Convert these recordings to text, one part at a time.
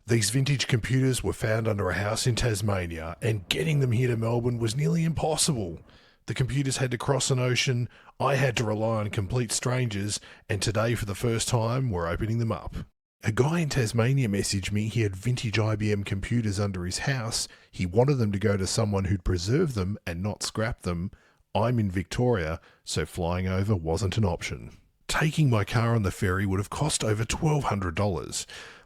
These vintage computers were found under a house in Tasmania, and getting them here to Melbourne was nearly impossible. The computers had to cross an ocean, I had to rely on complete strangers, and today, for the first time, we're opening them up. A guy in Tasmania messaged me he had vintage IBM computers under his house. He wanted them to go to someone who'd preserve them and not scrap them. I'm in Victoria, so flying over wasn't an option. Taking my car on the ferry would have cost over $1,200.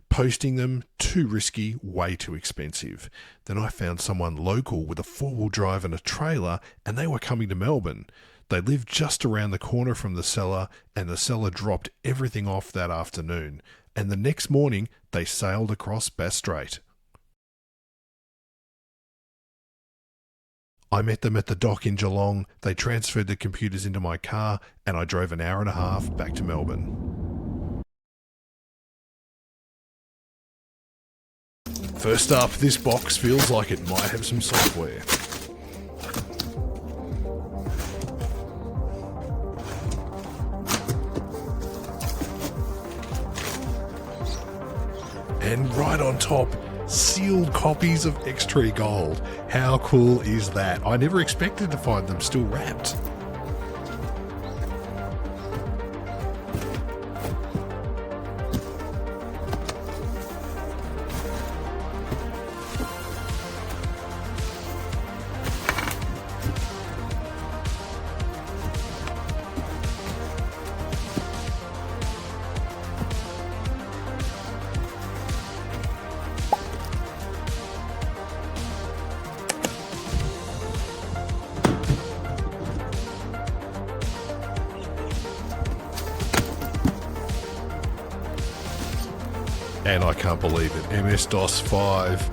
Posting them, too risky, way too expensive. Then I found someone local with a four-wheel drive and a trailer, and they were coming to Melbourne. They lived just around the corner from the seller, and the seller dropped everything off that afternoon. And the next morning, they sailed across Bass Strait. I met them at the dock in Geelong. They transferred the computers into my car, and I drove an hour and a half back to Melbourne. First up, this box feels like it might have some software. And right on top, sealed copies of X-Tree Gold. How cool is that? I never expected to find them still wrapped. And I can't believe it, MS-DOS 5.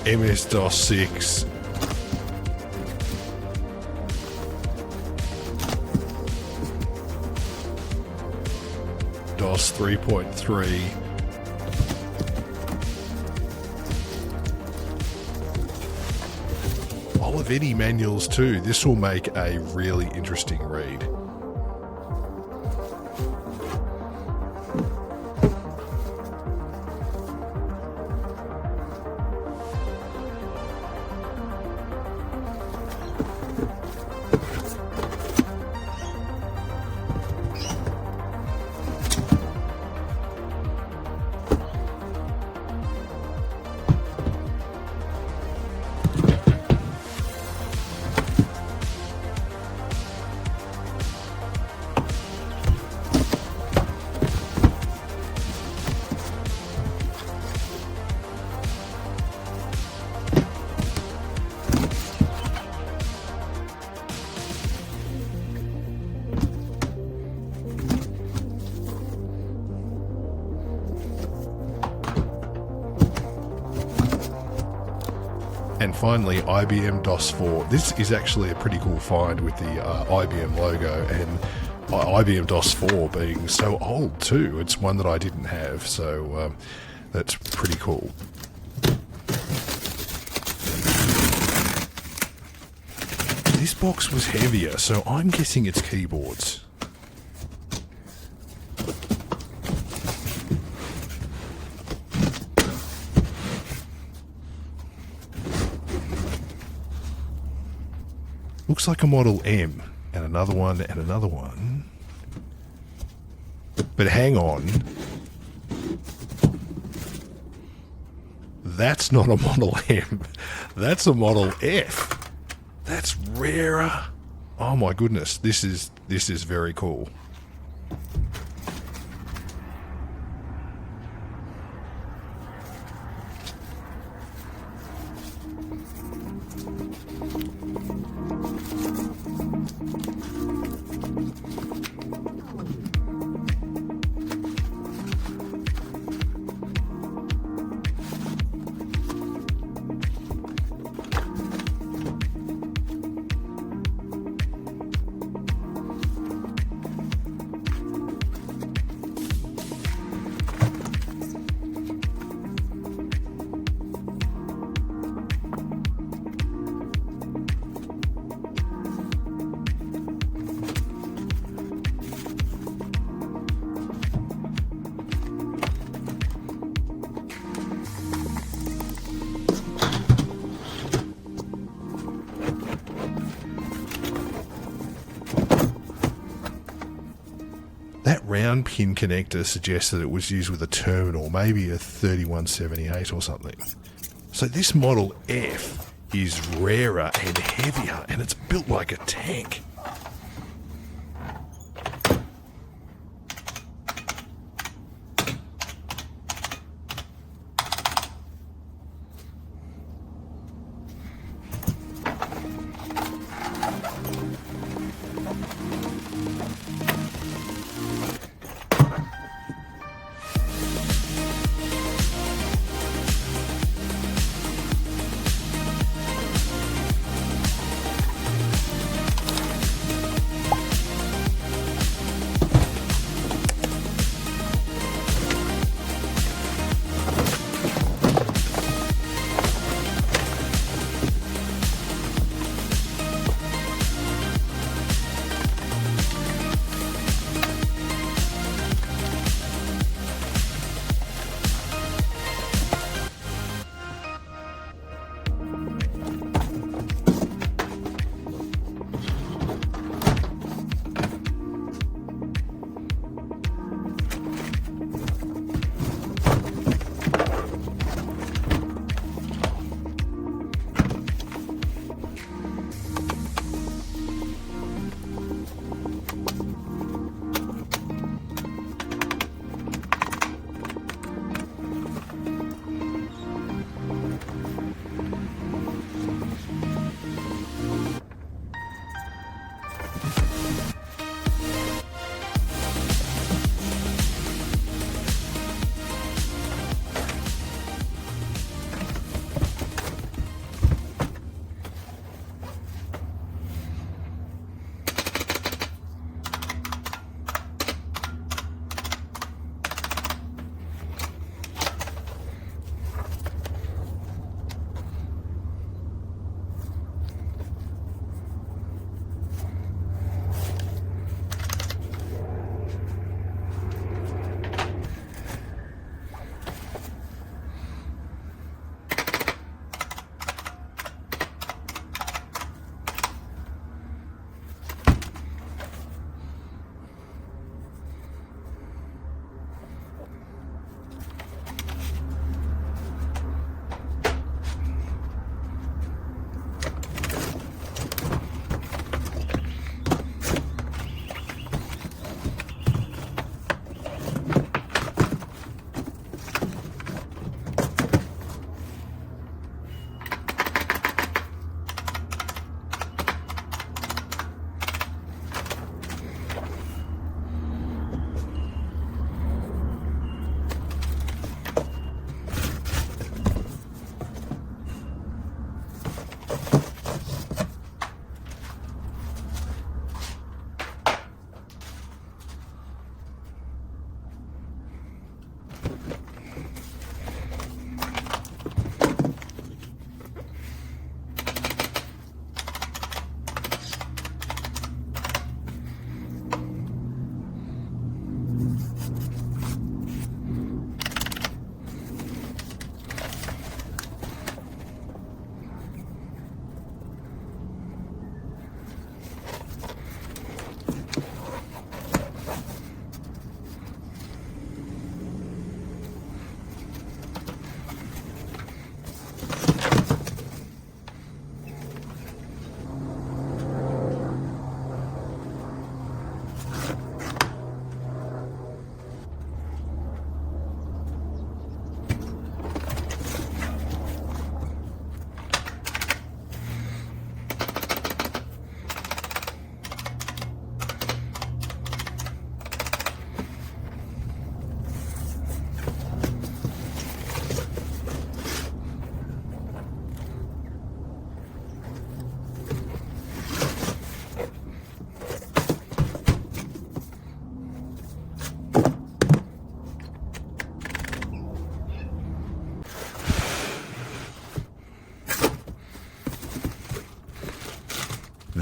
MS-DOS 6. DOS 3.3. Olivetti manuals too. This will make a really interesting read. And finally, IBM DOS 4. This is actually a pretty cool find with the IBM logo, and IBM DOS 4 being so old too. It's one that I didn't have, so that's pretty cool. This box was heavier, so I'm guessing it's keyboards. Looks like a Model M, and another one, and another one. But hang on. That's not a Model M. That's a Model F. That's rarer. Oh my goodness, this is very cool. That round pin connector suggests that it was used with a terminal, maybe a 3178 or something. So this Model F is rarer and heavier, and it's built like a tank.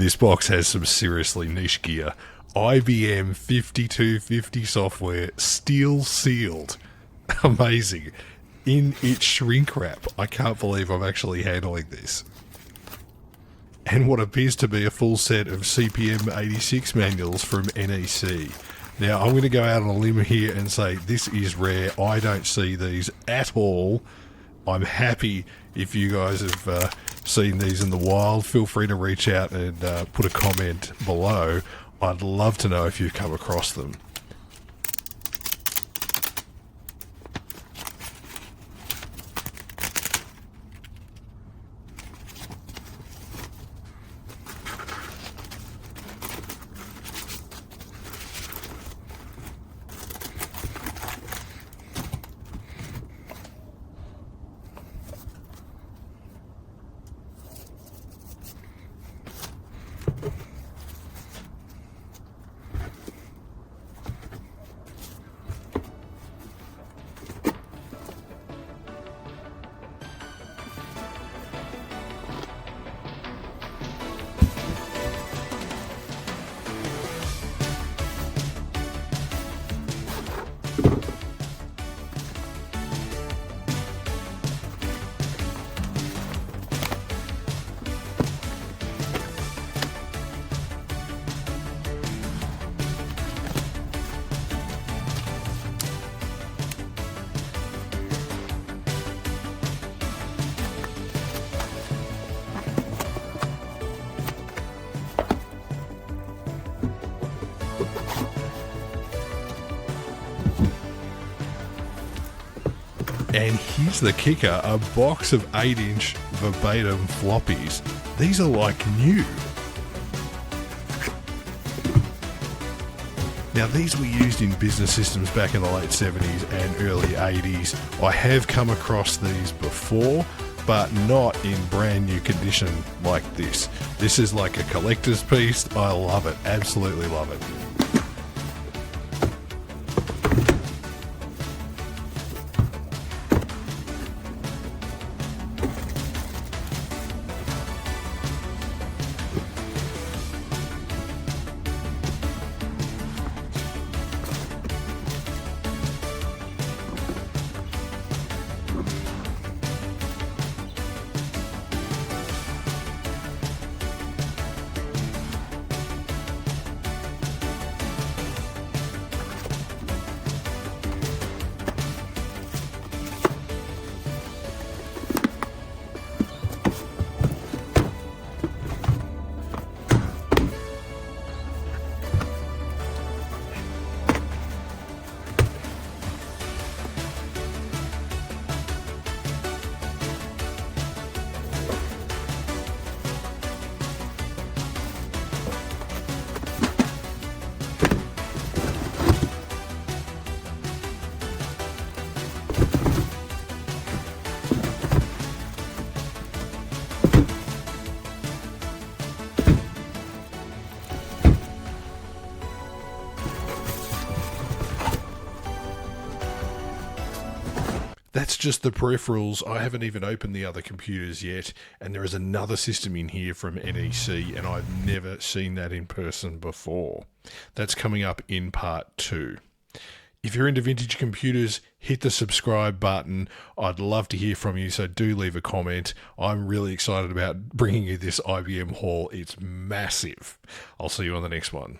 This box has some seriously niche gear. IBM 5250 software, steel sealed. Amazing. In its shrink wrap. I can't believe I'm actually handling this. And what appears to be a full set of CPM 86 manuals from NEC. Now, I'm going to go out on a limb here and say this is rare. I don't see these at all. I'm happy if you guys have seen these in the wild. Feel free to reach out and put a comment below. I'd love to know if you've come across them. And here's the kicker, a box of 8-inch Verbatim floppies. These are like new. Now these were used in business systems back in the late 70s and early 80s. I have come across these before, but not in brand new condition like this. This is like a collector's piece. I love it, absolutely love it. That's just the peripherals. I haven't even opened the other computers yet, and there is another system in here from NEC, and I've never seen that in person before. That's coming up in part 2. If you're into vintage computers, hit the subscribe button. I'd love to hear from you, so do leave a comment. I'm really excited about bringing you this IBM haul. It's massive. I'll see you on the next one.